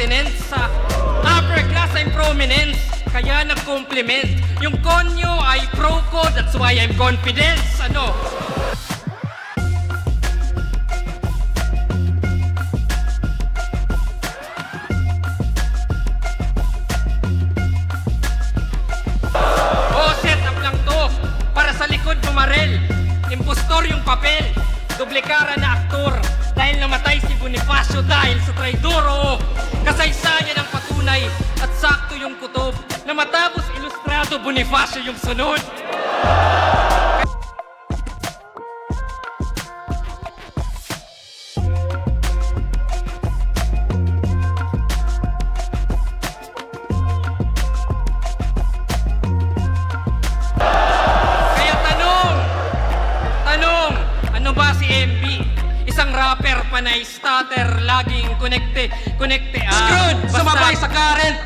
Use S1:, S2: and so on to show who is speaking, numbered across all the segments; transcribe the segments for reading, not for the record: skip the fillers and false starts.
S1: continent. Sa upper class I'm prominence, kaya nag-compliment. Yung konyo ay pro ko, that's why I'm confident. Ano? Marel, impostor yung papel, dublikara na aktor, dahil namatay si Bonifacio dahil sa traidoro. Kasaysayan ang patunay at sakto yung kutob, na matapos ilustrado Bonifacio yung sunod. Isang rapper, panay stutter, laging konekte. Screwed! Sumabay sa current!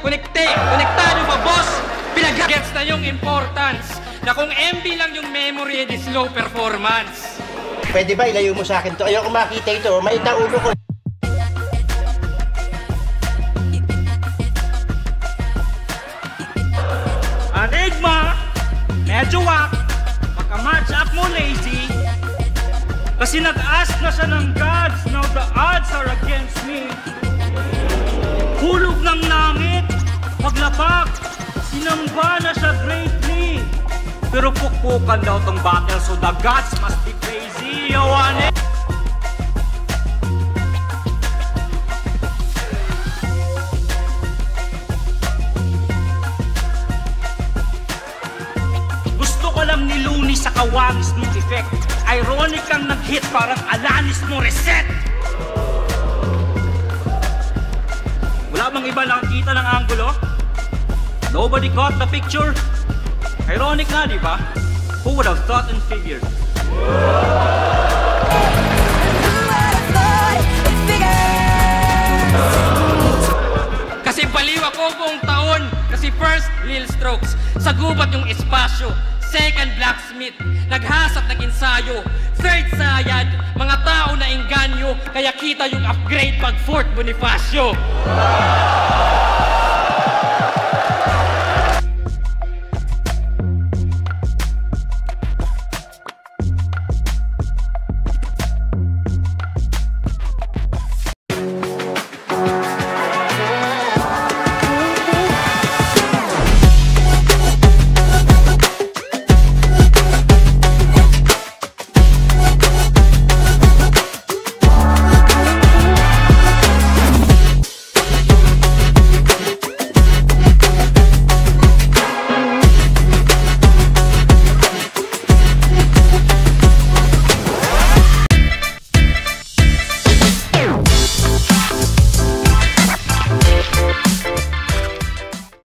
S1: Konektado ba, boss? Pinag-gets na yung importance na kung MB lang yung memory, it is low performance.
S2: Pwede ba ilayo mo sa akin to? Ayoko makita ito, may ulo ko.
S3: Enigma! Medyo wak! Pagka-match up mo, lazy. Kasi nag-ask na siya ng gods, now the odds are against me. Hulog ng langit, paglabak, sinamba na siya greatly. Pero pukpukan daw tong battle, so the gods must be crazy. Yawane! Gusto ko lang ni Looney sa kawangis ng effect. Ironic ang nag-hit, parang Alanis mo reset. Wala bang iba nakakita ng angulo? Nobody caught the picture? Ironic nga, di ba? Who would have thought and figured?
S1: Kasi baliw ako buong taon. Kasi first, Lil Strokes. Sa gubat yung espasyo. Second, blacksmith, naghasat ng ensayo. Third, sayad, mga tao na engganyo. Kaya kita yung upgrade pag fourth, Bonifacio.